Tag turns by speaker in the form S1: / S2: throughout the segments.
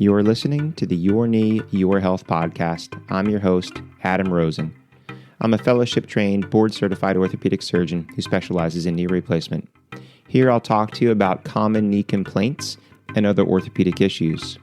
S1: You are listening to the Your Knee, Your Health podcast. I'm your host, Adam Rosen. I'm a fellowship-trained, board-certified orthopedic surgeon who specializes in knee replacement. Here I'll talk to you about common knee complaints and other orthopedic issues.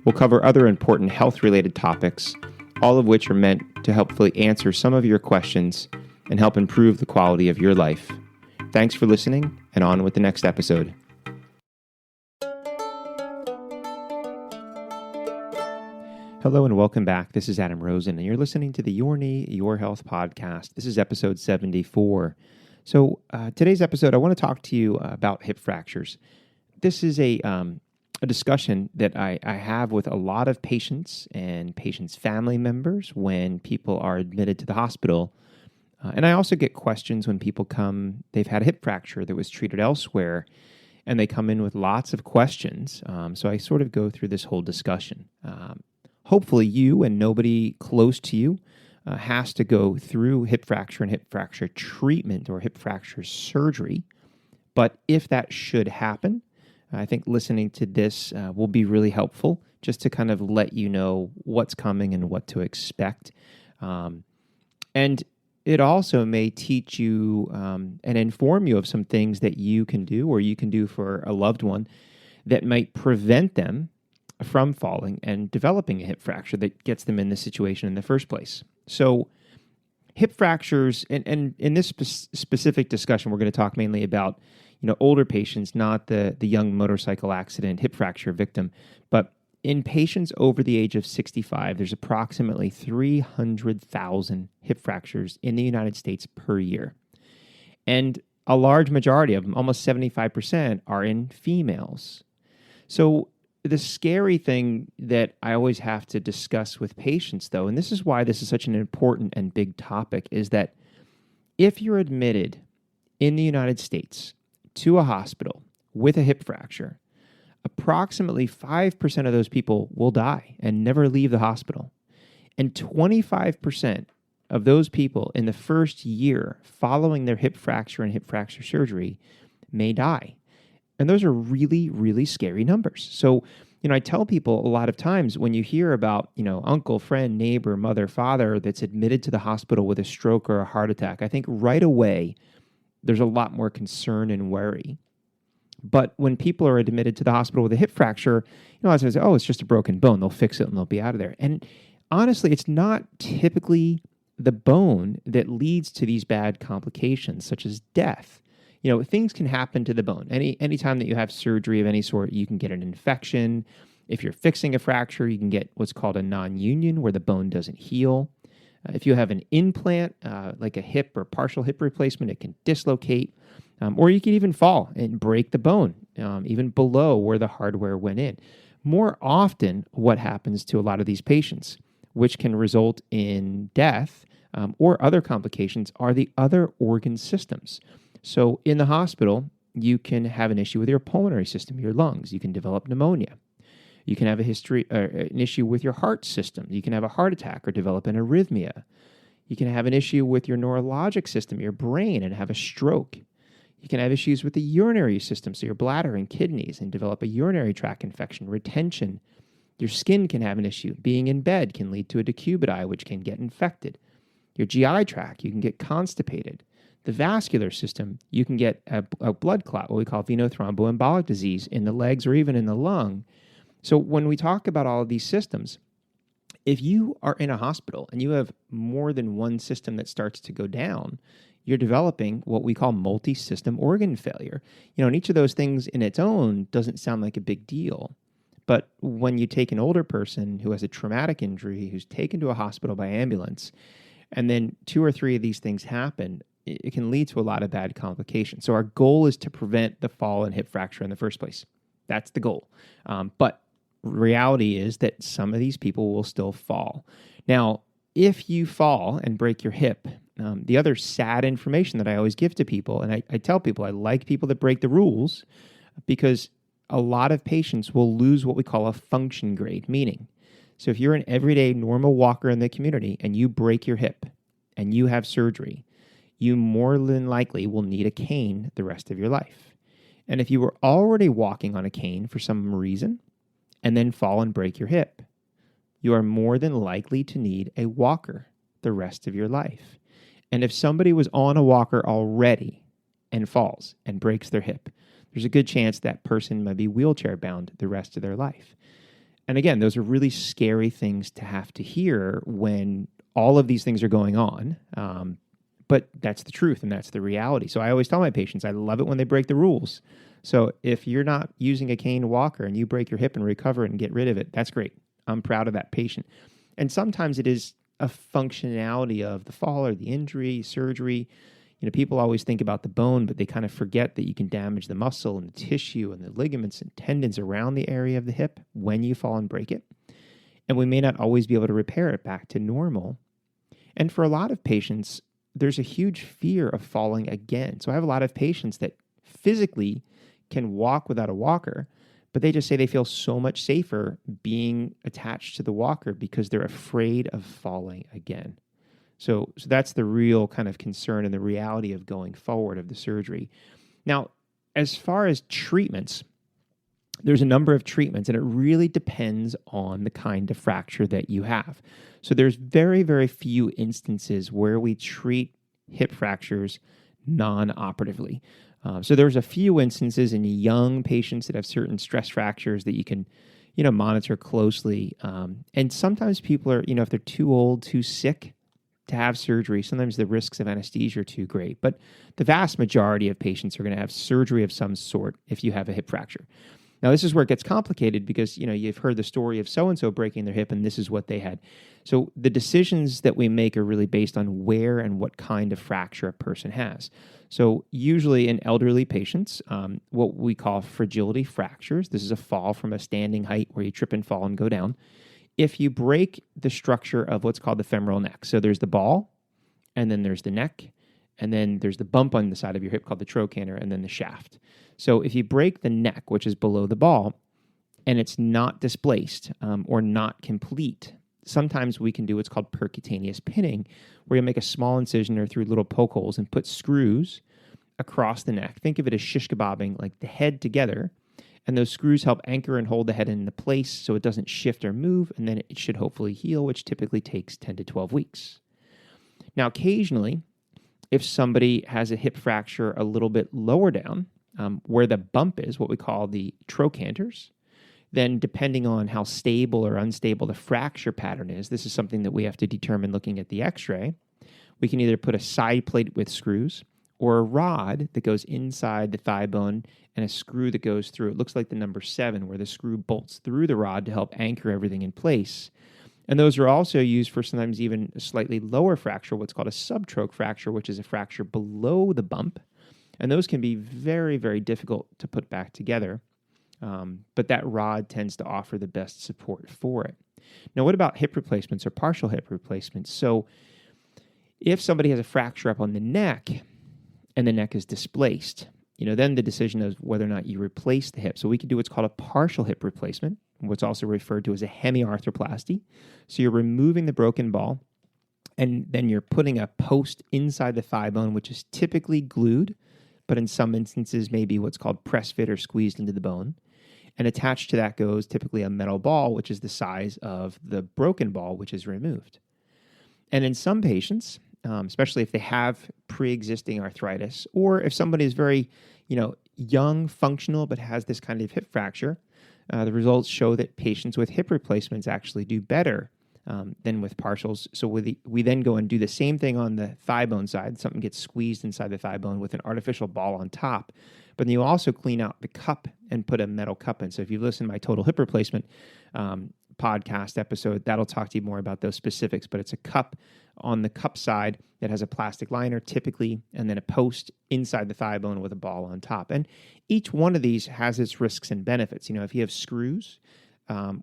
S1: We'll cover other important health-related topics, all of which are meant to helpfully answer some of your questions and help improve the quality of your life. Thanks for listening, and on with the next episode. Hello and welcome back. This is Adam Rosen, and you're listening to the Your Knee, Your Health podcast. This is episode 74. So today's episode, I want to talk to you about hip fractures. This is a discussion that I have with a lot of patients and patients' family members when people are admitted to the hospital. And I also get questions when people come, they've had a hip fracture that was treated elsewhere, and they come in with lots of questions. So I sort of go through this whole discussion. Hopefully you and nobody close to you has to go through hip fracture and hip fracture treatment or hip fracture surgery. But if that should happen, I think listening to this will be really helpful just to kind of let you know what's coming and what to expect. And it also may teach you and inform you of some things that you can do or you can do for a loved one that might prevent them from falling and developing a hip fracture that gets them in this situation in the first place. So hip fractures, and in this specific discussion, we're going to talk mainly about, older patients, not the young motorcycle accident hip fracture victim, but in patients over the age of 65, there's approximately 300,000 hip fractures in the United States per year. And a large majority of them, almost 75%, are in females. So the scary thing that I always have to discuss with patients, though, and this is why this is such an important and big topic, is that if you're admitted in the United States to a hospital with a hip fracture, approximately 5% of those people will die and never leave the hospital. And 25% of those people in the first year following their hip fracture and hip fracture surgery may die. And those are really, really scary numbers. So, I tell people a lot of times when you hear about, uncle, friend, neighbor, mother, father that's admitted to the hospital with a stroke or a heart attack, I think right away there's a lot more concern and worry. But when people are admitted to the hospital with a hip fracture, I say, oh, it's just a broken bone. They'll fix it and they'll be out of there. And honestly, it's not typically the bone that leads to these bad complications, such as death. Things can happen to the bone. Anytime that you have surgery of any sort, you can get an infection. If you're fixing a fracture, you can get what's called a non-union, where the bone doesn't heal. If you have an implant, like a hip or partial hip replacement, it can dislocate. Or you can even fall and break the bone, even below where the hardware went in. More often, what happens to a lot of these patients, which can result in death or other complications, are the other organ systems. So in the hospital, you can have an issue with your pulmonary system, your lungs. You can develop pneumonia. You can have an issue with your heart system. You can have a heart attack or develop an arrhythmia. You can have an issue with your neurologic system, your brain, and have a stroke. You can have issues with the urinary system, so your bladder and kidneys, and develop a urinary tract infection, retention. Your skin can have an issue. Being in bed can lead to a decubiti, which can get infected. Your GI tract, you can get constipated. The vascular system, you can get a blood clot, what we call venothromboembolic disease, in the legs or even in the lung. So when we talk about all of these systems, if you are in a hospital and you have more than one system that starts to go down, you're developing what we call multi-system organ failure. And each of those things in its own doesn't sound like a big deal. But when you take an older person who has a traumatic injury, who's taken to a hospital by ambulance, and then 2 or 3 of these things happen, it can lead to a lot of bad complications. So our goal is to prevent the fall and hip fracture in the first place. That's the goal. But reality is that some of these people will still fall. Now, if you fall and break your hip, the other sad information that I always give to people, and I tell people I like people that break the rules, because a lot of patients will lose what we call a function grade, meaning, so if you're an everyday normal walker in the community and you break your hip and you have surgery, you more than likely will need a cane the rest of your life. And if you were already walking on a cane for some reason, and then fall and break your hip, you are more than likely to need a walker the rest of your life. And if somebody was on a walker already and falls and breaks their hip, there's a good chance that person might be wheelchair bound the rest of their life. And again, those are really scary things to have to hear when all of these things are going on. But that's the truth and that's the reality. So I always tell my patients, I love it when they break the rules. So if you're not using a cane walker and you break your hip and recover it and get rid of it, that's great. I'm proud of that patient. And sometimes it is a functionality of the fall or the injury, surgery. You know, people always think about the bone, but they kind of forget that you can damage the muscle and the tissue and the ligaments and tendons around the area of the hip when you fall and break it. And we may not always be able to repair it back to normal. And for a lot of patients, there's a huge fear of falling again. So I have a lot of patients that physically can walk without a walker, but they just say they feel so much safer being attached to the walker because they're afraid of falling again. So that's the real kind of concern and the reality of going forward of the surgery. Now, as far as treatments, there's a number of treatments, and it really depends on the kind of fracture that you have. So there's very, very few instances where we treat hip fractures non-operatively. So there's a few instances in young patients that have certain stress fractures that you can, monitor closely. And sometimes people are, if they're too old, too sick to have surgery, sometimes the risks of anesthesia are too great. But the vast majority of patients are going to have surgery of some sort if you have a hip fracture. Now, this is where it gets complicated because, you've heard the story of so-and-so breaking their hip and this is what they had. So the decisions that we make are really based on where and what kind of fracture a person has. So usually in elderly patients, what we call fragility fractures, this is a fall from a standing height where you trip and fall and go down. If you break the structure of what's called the femoral neck, so there's the ball, and then there's the neck, and then there's the bump on the side of your hip called the trochanter, and then the shaft. So if you break the neck, which is below the ball, and it's not displaced or not complete, sometimes we can do what's called percutaneous pinning, where you make a small incision or through little poke holes and put screws across the neck. Think of it as shish kebabbing, like the head together, and those screws help anchor and hold the head into place so it doesn't shift or move, and then it should hopefully heal, which typically takes 10 to 12 weeks. Now, occasionally, if somebody has a hip fracture a little bit lower down, where the bump is, what we call the trochanters, then depending on how stable or unstable the fracture pattern is, this is something that we have to determine looking at the x-ray. We can either put a side plate with screws or a rod that goes inside the thigh bone and a screw that goes through. It looks like the number 7, where the screw bolts through the rod to help anchor everything in place. And those are also used for sometimes even a slightly lower fracture, what's called a subtroch fracture, which is a fracture below the bump. And those can be very, very difficult to put back together. But that rod tends to offer the best support for it. Now, what about hip replacements or partial hip replacements? So if somebody has a fracture up on the neck and the neck is displaced, then the decision is whether or not you replace the hip. So we can do what's called a partial hip replacement, what's also referred to as a hemiarthroplasty. So you're removing the broken ball, and then you're putting a post inside the thigh bone, which is typically glued, but in some instances maybe what's called press fit or squeezed into the bone. And attached to that goes typically a metal ball, which is the size of the broken ball, which is removed. And in some patients, especially if they have pre-existing arthritis, or if somebody is very, young, functional, but has this kind of hip fracture, the results show that patients with hip replacements actually do better than with partials. So we then go and do the same thing on the thigh bone side. Something gets squeezed inside the thigh bone with an artificial ball on top. But then you also clean out the cup and put a metal cup in. So if you've listened to my total hip replacement podcast episode, that'll talk to you more about those specifics. But it's a cup on the cup side that has a plastic liner typically, and then a post inside the thigh bone with a ball on top. And each one of these has its risks and benefits. If you have screws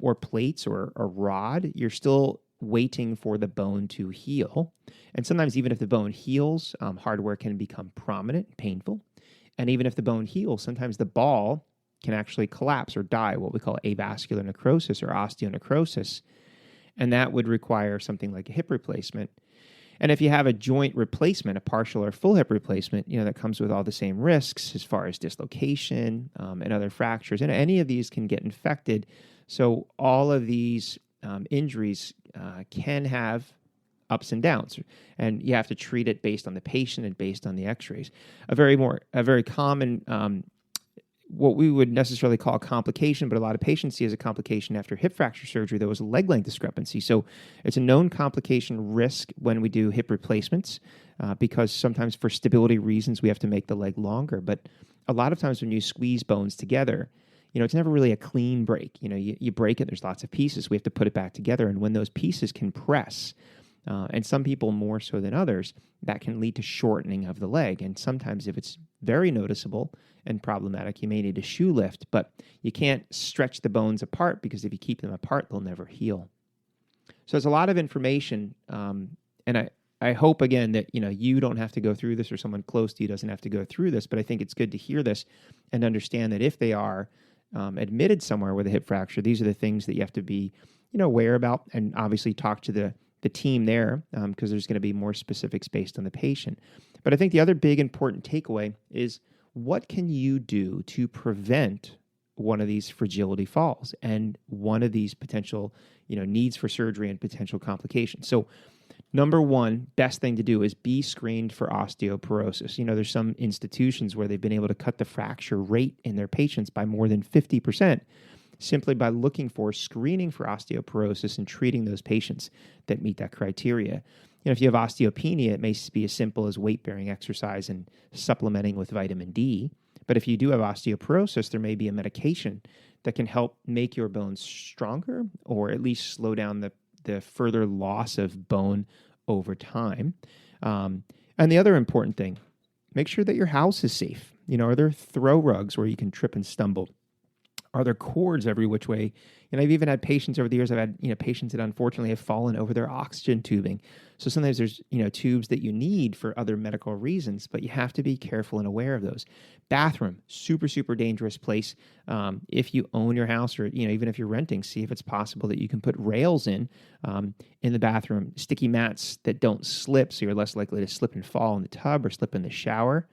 S1: or plates or a rod, you're still waiting for the bone to heal. And sometimes even if the bone heals, hardware can become prominent and painful. And even if the bone heals, sometimes the ball can actually collapse or die, what we call avascular necrosis or osteonecrosis. And that would require something like a hip replacement. And if you have a joint replacement, a partial or full hip replacement, that comes with all the same risks as far as dislocation and other fractures. And any of these can get infected. So all of these injuries can have ups and downs, and you have to treat it based on the patient and based on the x-rays. A very common what we would necessarily call a complication, but a lot of patients see as a complication after hip fracture surgery, there was a leg length discrepancy. So it's a known complication risk when we do hip replacements because sometimes for stability reasons, we have to make the leg longer. But a lot of times when you squeeze bones together, it's never really a clean break. You break it, there's lots of pieces. We have to put it back together. And when those pieces compress, and some people more so than others, that can lead to shortening of the leg. And sometimes if it's very noticeable and problematic, you may need a shoe lift, but you can't stretch the bones apart because if you keep them apart, they'll never heal. So there's a lot of information. And I hope, again, that you don't have to go through this or someone close to you doesn't have to go through this, but I think it's good to hear this and understand that if they are admitted somewhere with a hip fracture, these are the things that you have to be aware about, and obviously talk to the team there because there's going to be more specifics based on the patient. But I think the other big important takeaway is what can you do to prevent one of these fragility falls and one of these potential needs for surgery and potential complications. So number one, best thing to do is be screened for osteoporosis. There's some institutions where they've been able to cut the fracture rate in their patients by more than 50%. Simply by looking for screening for osteoporosis and treating those patients that meet that criteria. If you have osteopenia, it may be as simple as weight-bearing exercise and supplementing with vitamin D. But if you do have osteoporosis, there may be a medication that can help make your bones stronger or at least slow down the further loss of bone over time. And the other important thing, make sure that your house is safe. Are there throw rugs where you can trip and stumble? Are there cords every which way? And I've even had patients over the years, I've had, patients that unfortunately have fallen over their oxygen tubing. So sometimes there's, tubes that you need for other medical reasons, but you have to be careful and aware of those. Bathroom, super, super dangerous place. If you own your house or, even if you're renting, see if it's possible that you can put rails in the bathroom, sticky mats that don't slip so you're less likely to slip and fall in the tub or slip in the shower.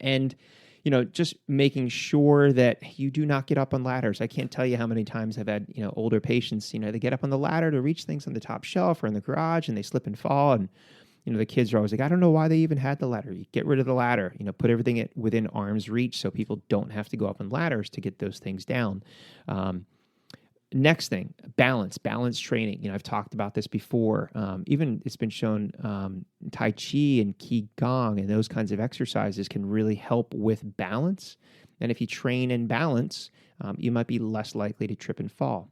S1: And just making sure that you do not get up on ladders. I can't tell you how many times I've had, older patients, they get up on the ladder to reach things on the top shelf or in the garage and they slip and fall. And, the kids are always like, I don't know why they even had the ladder. You get rid of the ladder, put everything within arm's reach so people don't have to go up on ladders to get those things down. Next thing, balance training. I've talked about this before. Even it's been shown Tai Chi and Qigong and those kinds of exercises can really help with balance. And if you train in balance, you might be less likely to trip and fall.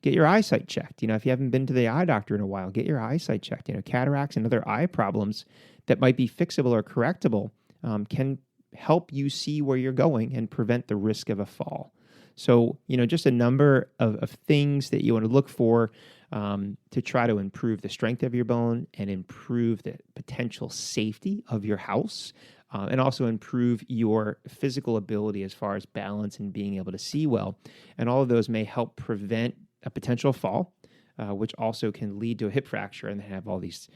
S1: Get your eyesight checked. If you haven't been to the eye doctor in a while, get your eyesight checked. Cataracts and other eye problems that might be fixable or correctable can help you see where you're going and prevent the risk of a fall. So, just a number of things that you want to look for to try to improve the strength of your bone and improve the potential safety of your house and also improve your physical ability as far as balance and being able to see well. And all of those may help prevent a potential fall, which also can lead to a hip fracture and have all these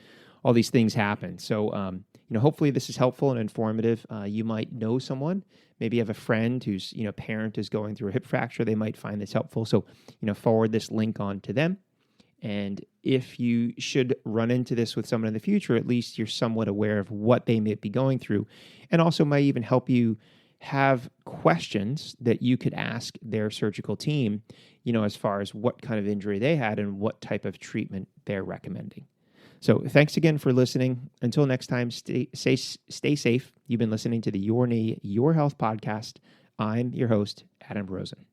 S1: things happen. So, hopefully this is helpful and informative. You might know someone, maybe you have a friend whose, parent is going through a hip fracture. They might find this helpful. So, forward this link on to them. And if you should run into this with someone in the future, at least you're somewhat aware of what they may be going through, and also might even help you have questions that you could ask their surgical team, as far as what kind of injury they had and what type of treatment they're recommending. So thanks again for listening. Until next time, stay safe. You've been listening to the Your Knee, Your Health podcast. I'm your host, Adam Rosen.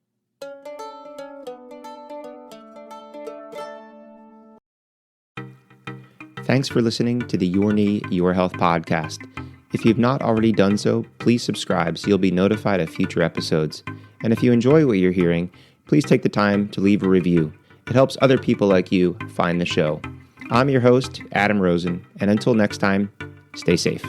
S1: Thanks for listening to the Your Knee, Your Health podcast. If you've not already done so, please subscribe so you'll be notified of future episodes. And if you enjoy what you're hearing, please take the time to leave a review. It helps other people like you find the show. I'm your host, Adam Rosen, and until next time, stay safe.